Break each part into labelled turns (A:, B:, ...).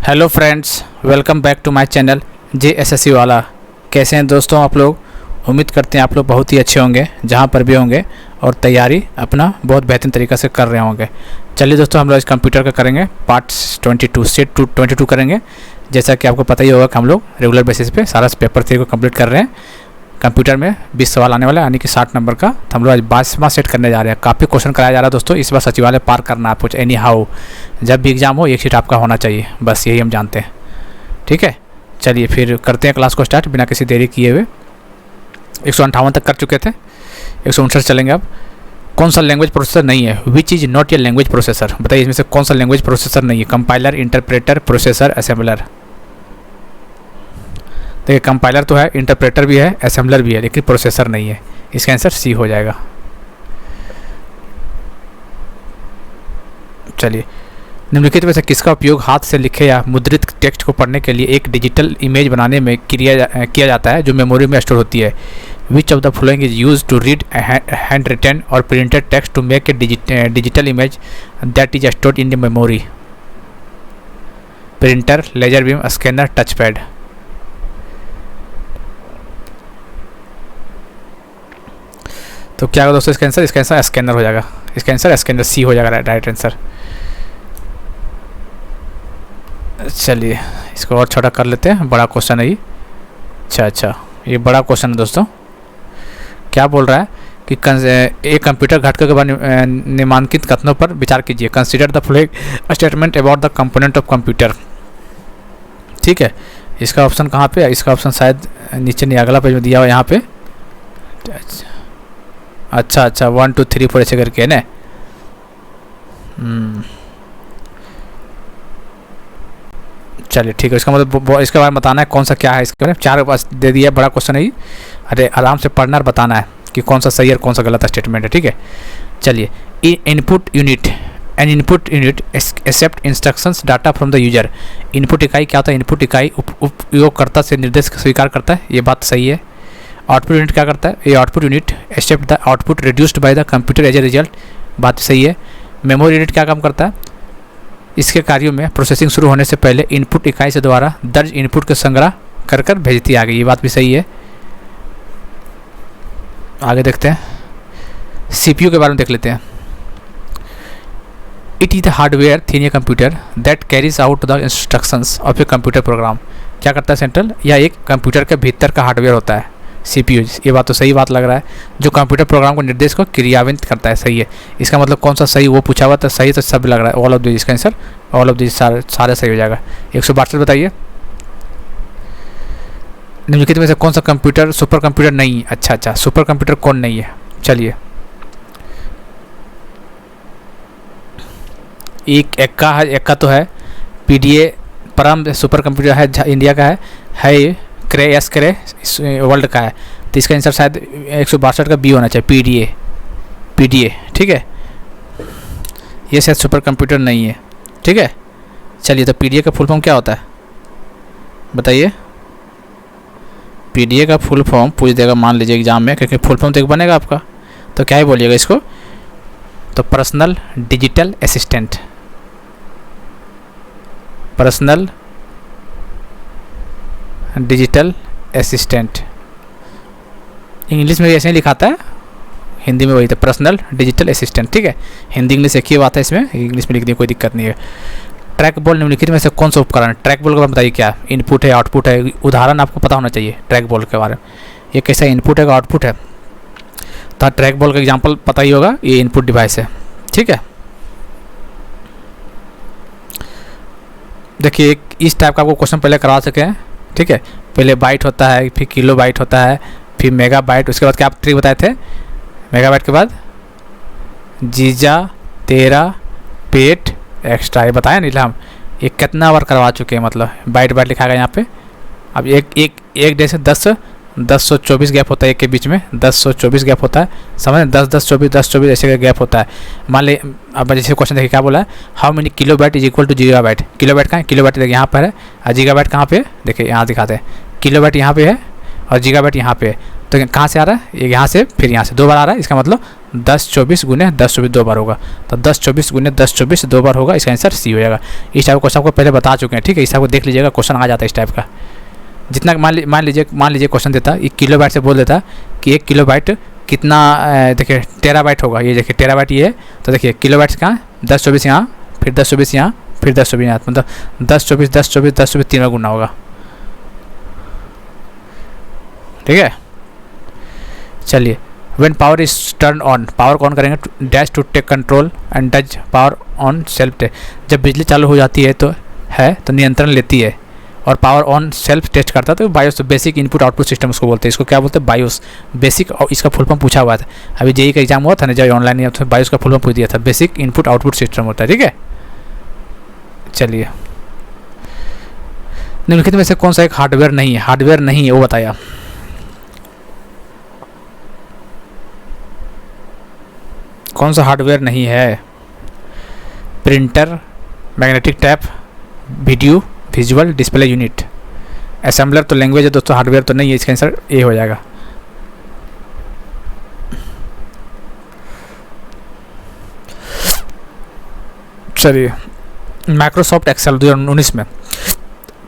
A: Hello friends, welcome back to my channel JSSC वाला। कैसे हैं दोस्तों आप लोग? उम्मीद करते हैं आप लोग बहुत ही अच्छे होंगे जहां पर भी होंगे और तैयारी अपना बहुत बेहतरीन तरीक़े से कर रहे होंगे। चलिए दोस्तों, हम लोग इस कंप्यूटर का करेंगे पार्ट 22 सेट 22 करेंगे। जैसा कि आपको पता ही होगा कि हम लोग रेगुलर बेसिस पे सारा पेपर 3 को कंप्लीट कर रहे हैं। कंप्यूटर में 20 सवाल आने वाला है, यानी कि 60 नंबर का। तो हम लोग आज 22वां सेट करने जा रहे हैं। काफ़ी क्वेश्चन कराया जा रहा है दोस्तों। इस बार सचिवालय पार करना है कुछ एनी हाउ। जब भी एग्जाम हो एक सीट आपका होना चाहिए, बस यही हम जानते हैं। ठीक है, चलिए फिर करते हैं क्लास को स्टार्ट बिना किसी देरी किए हुए। 158 तक कर चुके थे, 159 चलेंगे। अब कौन सा लैंग्वेज प्रोसेसर नहीं है? Which is not a language processor? बताइए इसमें से कौन सा लैंग्वेज प्रोसेसर नहीं है? Compiler, interpreter, processor, assembler. देखिए कंपाइलर तो है, इंटरप्रेटर भी है, असेंबलर भी है, लेकिन प्रोसेसर नहीं है। इसका आंसर सी हो जाएगा। चलिए, निम्नलिखित में से किसका उपयोग हाथ से लिखे या मुद्रित टेक्स्ट को पढ़ने के लिए एक डिजिटल इमेज बनाने में किया जाता है जो मेमोरी में स्टोर होती है? Which of the following is use to read hand written और printed text to make a digital image that is stored in the memory? Printer, laser beam, scanner, touch pad. तो क्या होगा दोस्तों इसका answer? इसका answer scanner हो जाएगा। इसका आंसर स्कैनर सी हो जाएगा, राइट आंसर। चलिए इसको और छोटा कर लेते हैं, बड़ा क्वेश्चन है ये। अच्छा, ये बड़ा क्वेश्चन है दोस्तों। क्या बोल रहा है कि एक कंप्यूटर घटकों के बाद निम्नलिखित कथनों पर विचार कीजिए। Consider the following statement about the component of computer. ठीक है, इसका ऑप्शन कहाँ पे है? इसका ऑप्शन शायद नीचे नहीं, अगला पेज में दिया हुआ यहाँ पे। अच्छा 1 2 3 4 ऐसे करके है ना। चलिए ठीक है, इसका मतलब इसके बारे में बताना है कौन सा क्या है। इसके बारे में 4 बस दे दिया, बड़ा क्वेश्चन है ये। अरे आराम से पढ़ना और बताना है कि कौन सा सही और कौन सा गलत स्टेटमेंट है। ठीक है, चलिए। Input unit, an input unit accept instructions data from the user. Input इकाई क्या होता है? इनपुट इकाई उपयोगकर्ता से निर्देश स्वीकार करता है, ये बात सही है। आउटपुट यूनिट क्या करता है? ये output unit accept the output reduced by the computer as a result, बात सही है। मेमोरी यूनिट क्या काम करता है? इसके कार्यों में प्रोसेसिंग शुरू होने से पहले इनपुट इकाई से द्वारा दर्ज इनपुट को संग्रह कर भेजती है आगे, ये बात भी सही है। आगे देखते हैं, CPU के बारे में देख लेते हैं। It is the hardware thin a computer that carries out the instructions of a computer program. क्या करता है सेंट्रल या एक कंप्यूटर के भीतर का हार्डवेयर होता है CPU। ये बात तो सही बात लग रहा है, जो कंप्यूटर प्रोग्राम को निर्देश को क्रियान्वित करता है, सही है। इसका मतलब कौन सा सही वो पूछा हुआ था, सही तो सब लग रहा है। ऑल ऑफ दिस, इसका आंसर ऑल ऑफ दिस सारे सही हो जाएगा। 162 बताइए, निम्नलिखित में से कौन सा कंप्यूटर सुपर कंप्यूटर नहीं है? अच्छा, सुपर कंप्यूटर कौन नहीं है? चलिए, एक्का तो है, PDA परम सुपर कंप्यूटर है, इंडिया का है क्रे वर्ल्ड का है। तो इसका आंसर शायद 162 का बी होना चाहिए, PDA। ठीक है, ये शायद सुपर कंप्यूटर नहीं है। ठीक है, चलिए। तो PDA का फुल फॉर्म क्या होता है बताइए? PDA का फुल फॉर्म पूछ देगा मान लीजिए एग्जाम में, क्योंकि फुल फॉर्म तो एक बनेगा आपका, तो क्या ही बोलिएगा इसको? तो personal digital assistant, personal digital assistant. English में ऐसे ही लिखाता है, हिंदी में वही था, पर्सनल डिजिटल असिस्टेंट। ठीक है, हिंदी इंग्लिश एक ही बात है, इसमें इंग्लिश में लिख दिए, कोई दिक्कत नहीं है। ट्रैक बॉल निम्नलिखित में से कौन सा उपकरण है? ट्रैक बॉल के बारे में बताइए, क्या इनपुट है आउटपुट है? उदाहरण आपको पता होना चाहिए ट्रैक बॉल के बारे में। ये कैसा इनपुट है आउटपुट है? तो ट्रैक बॉल का एग्जाम्पल पता ही होगा, ये इनपुट डिवाइस है। ठीक है, देखिए इस टाइप का आपको क्वेश्चन पहले करवा सके हैं। ठीक है, पहले बाइट होता है, फिर किलो बाइट होता है, फिर मेगा बाइट। उसके बाद क्या आप ट्रिक बताए थे? मेगा बाइट के बाद जीजा, तेरा, पेट, एक्स्ट्रा, ये बताया नहीं हम। ये कितना बार करवा चुके हैं, मतलब बाइट लिखा गया यहाँ पे। अब एक डे से 1024 गैप होता है एक के बीच में, 1024 गैप होता है, समझ? 10-10-24 ऐसे का गैप होता है। मान ले अब जैसे क्वेश्चन देखिए क्या बोला है, how many kilobyte is equal to gigabyte. Kilobyte कहाँ है? किलो बाइट देखिए यहाँ पर है, और जीगा बाइट कहाँ पे है? देखिए यहाँ दिखाते हैं, किलो बाइट यहाँ पे है और जीगा बाइट यहाँ पे है। तो कहाँ से आ रहा है, ये यहाँ से फिर यहाँ से 2 बार आ रहा है, इसका मतलब 10 24 गुने 10 24 2 बार होगा। तो 10 24 गुने 10 24 2 बार होगा, इसका आंसर सी हो जाएगा। इस टाइप का क्वेश्चन आपको पहले बता चुके हैं, ठीक है। इस टाइप को देख लीजिएगा, क्वेश्चन आ जाता है इस टाइप का। जितना मान लीजिए क्वेश्चन देता है 1 किलोबाइट से बोल देता कि 1 किलोबाइट कितना, देखिए टेराबाइट होगा, ये देखिए टेराबाइट ये है। तो देखिए किलोबाइट कहाँ, 10 24 यहाँ, फिर 10 24 यहाँ, फिर 10 24 यहाँ, मतलब 10 24 10 24 10 24 3 बार गुना होगा, ठीक है। चलिए, when power is turn on, power कौन करेंगे, dash to take control and does power on self test. जब बिजली चालू हो जाती है तो नियंत्रण लेती है और पावर ऑन सेल्फ टेस्ट करता है। तो BIOS, basic input output system उसको बोलते हैं। इसको क्या बोलते हैं, बायोस, बेसिक। और इसका फुल फॉर्म पूछा हुआ था अभी जेईई का एग्जाम हुआ था ना, जब ऑनलाइन, तो बायोस का फुल फॉर्म पूछ दिया था, बेसिक इनपुट आउटपुट सिस्टम होता है, ठीक है। चलिए, निम्नलिखित में से कौन सा एक हार्डवेयर नहीं है, हार्डवेयर नहीं है वो बताया। कौन सा हार्डवेयर नहीं है, printer, magnetic tap, video visual display unit. Assembler तो लैंग्वेज है दोस्तों, हार्डवेयर तो नहीं है, इसका आंसर ए हो जाएगा। चलिए, माइक्रोसॉफ्ट एक्सेल 2019 में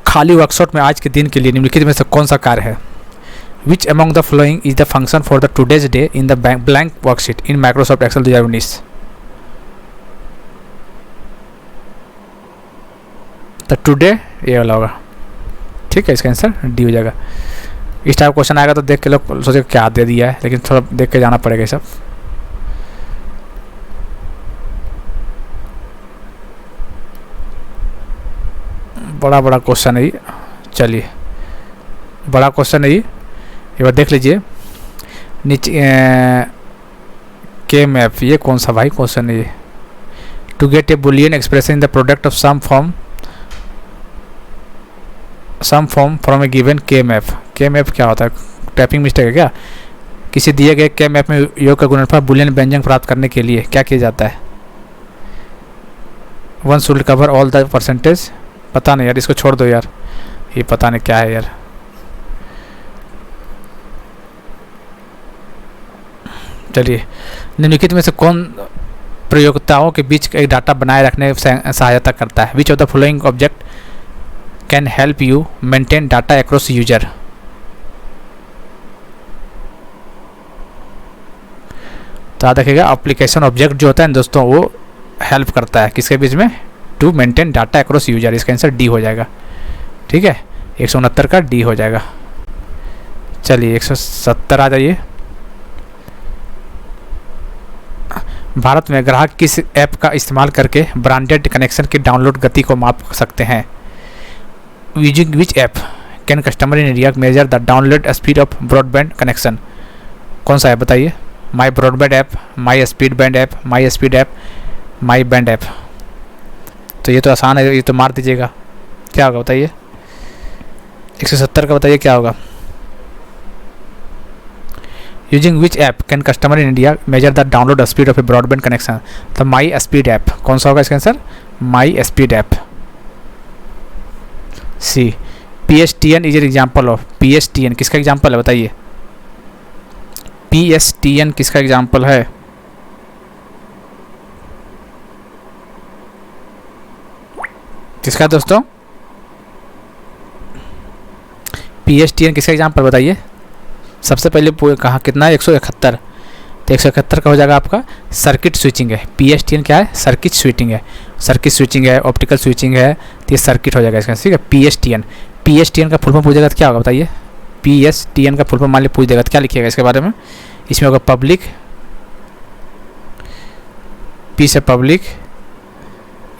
A: खाली वर्कशॉप में आज के दिन के लिए निम्नलिखित में से कौन सा कार्य है। Which among the flowing is the function for the today's day in the blank worksheet in Microsoft Excel 2019। तो टुडे ये वाला होगा, ठीक है। इसका आंसर डी हो जाएगा। इस टाइप क्वेश्चन आएगा तो देख के लोग सोचे क्या दे दिया है, लेकिन थोड़ा देख के जाना पड़ेगा ये सब। बड़ा बड़ा क्वेश्चन है ये। चलिए, बड़ा क्वेश्चन है ये, एक बार देख लीजिए नीचे। के मैप, ये कौन सा भाई क्वेश्चन है ये। To get a Boolean expression in the product of sum form from a given K map. K map क्या होता है, टाइपिंग मिस्टेक है क्या। किसी दिए गए के मैप में योग का गुणनफल बुलियन व्यंजक प्राप्त करने के लिए क्या किया जाता है। One should cover all the percentage, पता नहीं यार, इसको छोड़ दो यार, ये पता नहीं क्या है यार। चलिए, निम्नलिखित में से कौन प्रयोगताओं के बीच एक डाटा बनाए रखने में सहायता करता है। Which of the following object can help you maintain data across user. तो याद रखिएगा, एप्लीकेशन ऑब्जेक्ट जो होता है दोस्तों वो हेल्प करता है किसके बीच में, to maintain data across user. इसका आंसर डी हो जाएगा, ठीक है। 169 का डी हो जाएगा। चलिए 170 आ जाइए। भारत में ग्राहक किस ऐप का इस्तेमाल करके ब्रांडेड कनेक्शन की डाउनलोड गति को माप सकते हैं। Using which app can customer in India measure the download speed of broadband connection. कौन सा है बताइए, my broadband app, my speed band app, my speed app, my band app. तो ये तो आसान है, ये तो मार दीजिएगा। क्या होगा बताइए, 170 का बताइए क्या होगा। Using which app can customer in India measure the download speed of a broadband connection. तो माई स्पीड ऐप, कौन सा होगा इसका answer, my speed app, C. PSTN is an example of, PSTN किसका एग्जाम्पल है बताइए, PSTN किसका example है। किसका दोस्तों, PSTN किसका एग्जाम्पल बताइए। सबसे पहले कहा कितना है, 171। तो 171 का हो जाएगा आपका सर्किट स्विचिंग है। PSTN क्या है, सर्किट स्विचिंग है, सर्किट स्विचिंग है, ऑप्टिकल स्विचिंग है, तो ये सर्किट हो जाएगा इसका, ठीक है। PSTN का फुल फॉर्म पूछेगा तो क्या होगा बताइए। PSTN का फुल फॉर्म मान लीजिए पूछ देगा तो क्या लिखिएगा इसके बारे में। इसमें होगा पब्लिक, P से पब्लिक,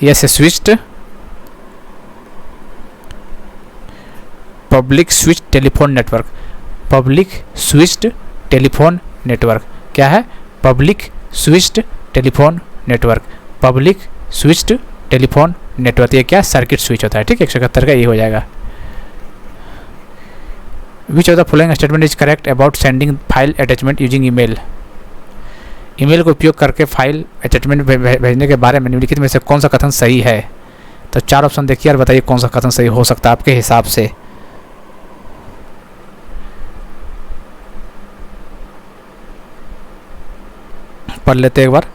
A: S से switched, public switch telephone network. Public switched telephone network क्या है, public switched telephone network, public switched telephone network. ये क्या, सर्किट स्विच होता है, ठीक है। 171 का ये हो जाएगा। विच of the following statement is correct about sending file attachment using email. Email का उपयोग करके फाइल अटैचमेंट भेजने के बारे में निम्नलिखित में से कौन सा कथन सही है। तो 4 ऑप्शन देखिए और बताइए कौन सा कथन सही हो सकता है आपके हिसाब से। पढ़ लेते हैं एक बार।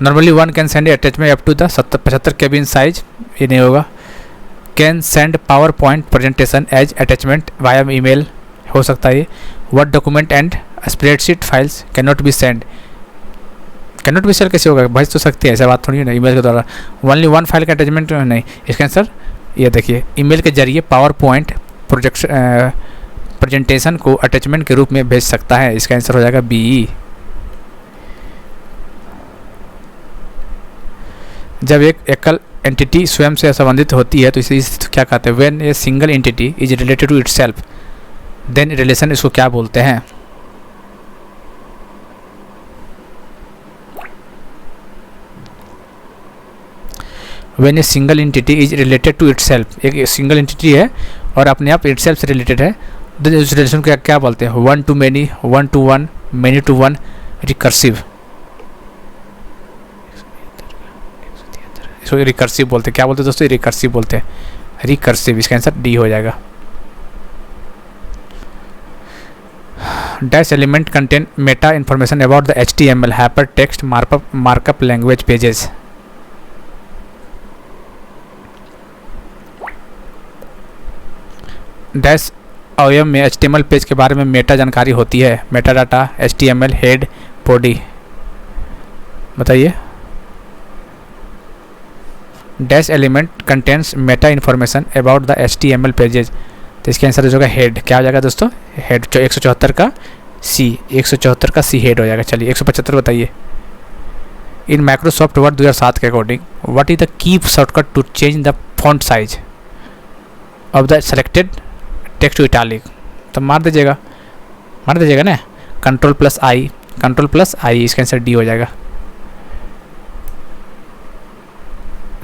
A: Normally one can send attachment up to the 75 KB in size, ये नहीं होगा। Can send power point presentation as attachment via email, हो सकता है ये। Word document and spreadsheet files can not be send, can not be send कैसे होगा, भेज तो सकते हैं, ऐसा बात थोड़ी है ना ईमेल के द्वारा। ओनली वन फाइल का अटैचमेंट नहीं, इसका आंसर ये देखिए, ईमेल के जरिए पावर पॉइंट प्रेजेंटेशन को अटैचमेंट के रूप में भेज सकता है, इसका आंसर हो जाएगा बी। जब एक एकल एंटिटी स्वयं से संबंधित होती है तो इसे क्या कहते हैं, when a single entity is related to itself then relation, इसको क्या बोलते हैं। When a single entity is related to itself, एक सिंगल एंटिटी है और अपने आप इटसेल्फ से रिलेटेड है, तो उस रिलेशन को क्या बोलते हैं, one to many, one to one, many to one, recursive, इसको रिकर्सिव बोलते हैं। क्या बोलते हैं दोस्तों, रिकर्सिव बोलते हैं, रिकर्सिव, इसका आंसर डी हो जाएगा। Dash element contain meta information about the HTML hyper text markup language pages. Dash OM में HTML पेज के बारे में मेटा जानकारी होती है, meta data, HTML head, body, बताइए। Dash element contents meta information about the HTML pages, तो इसका आंसर हो जाएगा हेड। क्या हो जाएगा दोस्तों, हेड। 174 का सी, 174 का सी हेड हो जाएगा। चलिए 175 बताइए। इन माइक्रोसॉफ्ट वर्ड 2007 के according what is the key shortcut to change the font size of the selected text to italic, तो मार दीजिएगा ना, Ctrl+I, Ctrl+I, इसका आंसर डी हो जाएगा।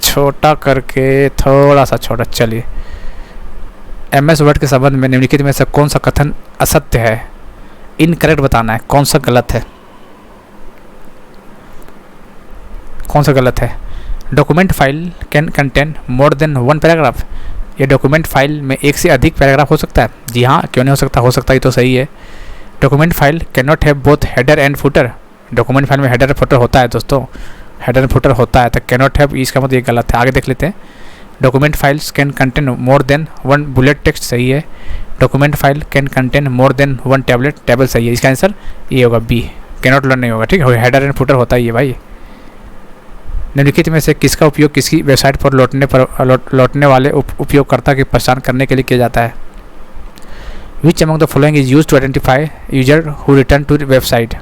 A: छोटा करके थोड़ा सा छोटा। चलिए MS वर्ड के संबंध में निम्नलिखित में से कौन सा कथन असत्य है, इनकरेक्ट बताना है, कौन सा गलत है, कौन सा गलत है। Document file can contain more than one paragraph, ये डॉक्यूमेंट फाइल में एक से अधिक पैराग्राफ हो सकता है, जी हाँ, क्यों नहीं हो सकता, हो सकता है तो सही है। Document file can not have both header and footer, document file में हेडर और फुटर होता है दोस्तों, हेडर एंड फुटर होता है, तो कैन नॉट हैव, इसका मतलब ये गलत है। आगे देख लेते हैं। Document files can contain more than one bullet text, सही है। Document file can contain more than one tablet, table सही है, इसका आंसर ये होगा बी, कैन नॉट लर्न नहीं होगा, ठीक है। हेडर एंड फुटर होता ही है भाई। निम्नलिखित में से किसका उपयोग किसी वेबसाइट पर लौटने वाले उपयोगकर्ता की पहचान करने के लिए किया जाता है। Which among the following is used to identify user who return to website.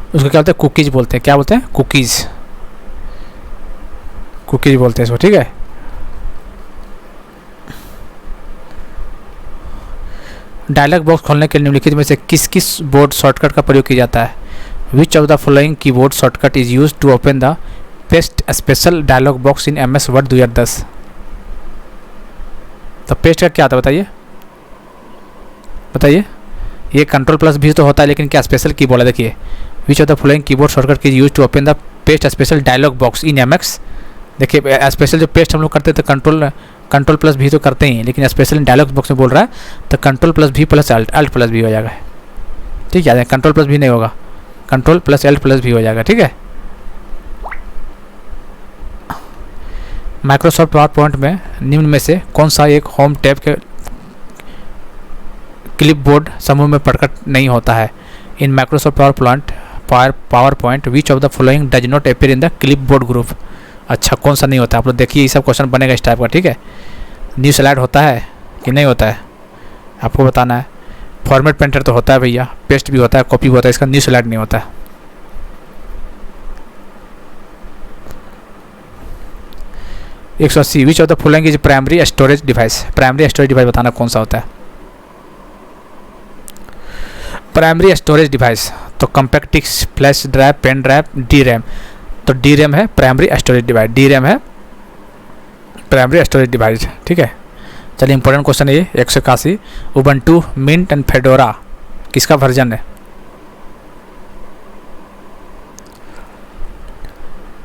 A: उसको क्या बोलते हैं, कुकीज बोलते हैं। क्या बोलते हैं, कुकीज, कुकीज बोलते हैं इसको, ठीक है। डायलॉग बॉक्स खोलने के लिए निम्नलिखित में से किस किस बोर्ड शॉर्टकट का प्रयोग किया जाता है। Which of the following keyboard shortcut is used to open the paste special dialog box in MS word 2010। तो पेस्ट का क्या आता है बताइए, बताइए। ये Ctrl+ भी तो होता है, लेकिन क्या स्पेशल कीबोर्ड है, देखिए। Which of the following keyboard shortcut is used to open the paste special dialog box in MS। देखिए स्पेशल जो पेस्ट हम लोग करते थे Ctrl+ भी तो करते ही, लेकिन स्पेशल डायलॉग बॉक्स में बोल रहा है तो Ctrl+ भी प्लस Alt+ भी हो जाएगा, ठीक है। Ctrl+ भी नहीं होगा, Ctrl+ Alt+ भी हो जाएगा, ठीक है। माइक्रोसॉफ्ट पावरपॉइंट में निम्न में से कौन सा एक होम टैब के क्लिपबोर्ड समूह में प्रकट नहीं होता है। In Microsoft PowerPoint which of the following does not appear in the clipboard group. अच्छा, कौन सा नहीं होता है, आप लोग देखिए, ये सब क्वेश्चन बनेगा इस टाइप का, ठीक है। न्यू स्लाइड होता है कि नहीं होता है, आपको बताना है। फॉर्मेट प्रिंटर तो होता है भैया, पेस्ट भी होता है, कॉपी भी होता है, इसका न्यू स्लाइड नहीं होता है। 180 which of the following is primary storage device. Primary storage device बताना कौन सा होता है। प्राइमरी स्टोरेज डिवाइस तो compact disc, flash drive, pen drive, DRAM। तो DRAM है प्राइमरी स्टोरेज डिवाइस, DRAM है प्राइमरी स्टोरेज डिवाइस, ठीक है। चलिए इंपॉर्टेंट क्वेश्चन है ये 181। उबंटू, मिंट एंड फेडोरा किसका वर्जन है,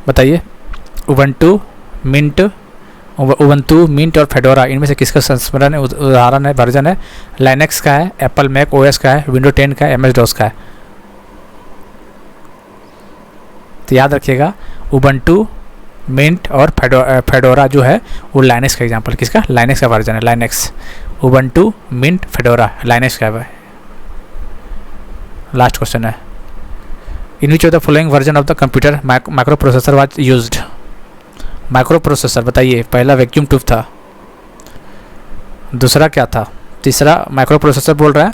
A: बताइए। उबंटू, मिंट उबंटू, मिंट और फेडोरा, इनमें से किसका संस्करण उदाहरण है, वर्जन है? लाइनेक्स का है, एप्पल मैक ओएस का है, विंडो 10 का है, एमएस डॉस का है? तो याद रखिएगा, उबंटू, मिंट और फेडोरा जो है वो लाइनेक्स का एग्जांपल, किसका? लाइनेक्स का वर्जन है, Linux. Ubuntu, Mint, Fedora Linux का है। लास्ट क्वेश्चन है, in which of the following version of the computer micro processor was used? Micro processor बताइए। पहला वैक्यूम ट्यूब था, दूसरा क्या था, तीसरा माइक्रो प्रोसेसर बोल रहा है।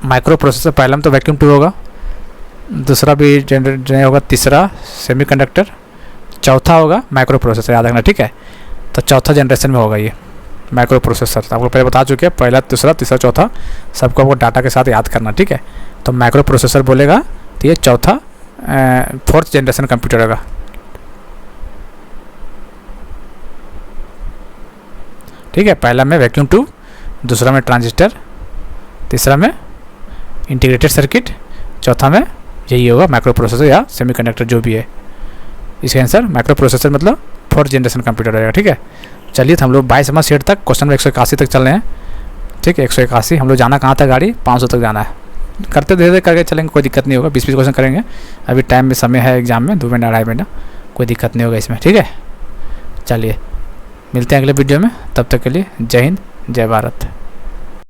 A: माइक्रो प्रोसेसर पहला में तो वैक्यूम ट्यूब होगा, दूसरा भी जनरेट होगा, तीसरा सेमीकंडक्टर, चौथा होगा माइक्रो प्रोसेसर, याद रखना, ठीक है। तो चौथा जनरेशन में होगा ये माइक्रो प्रोसेसर। तो आपको पहले बता चुके हैं, पहला, दूसरा, तीसरा, चौथा, सबको आपको डाटा के साथ याद करना, ठीक है। तो माइक्रो प्रोसेसर बोलेगा तो ये चौथा 4th जनरेशन कंप्यूटर होगा। ठीक है, पहला में वैक्यूम ट्यूब, दूसरा में ट्रांजिस्टर, तीसरा में इंटीग्रेटेड सर्किट, चौथा में यही होगा माइक्रो प्रोसेसर या सेमीकंडक्टर जो भी है। इसका आंसर माइक्रो प्रोसेसर मतलब 4th जनरेशन कंप्यूटर रहेगा, ठीक है। चलिए, तो हम लोग 22वां सेट तक, क्वेश्चन नंबर 181 तक चल रहे हैं, ठीक है। 181 हम लोग जाना कहाँ तक, गाड़ी 500 तक जाना है। करते धीरे धीरे करके चलेंगे, कोई दिक्कत नहीं होगा। 20-20 क्वेश्चन करेंगे, अभी टाइम में समय है एग्जाम में, 2 मिनट 2.5 मिनट, कोई दिक्कत नहीं होगा इसमें, ठीक है। चलिए, मिलते हैं अगले वीडियो में, तब तक के लिए जय हिंद, जय भारत।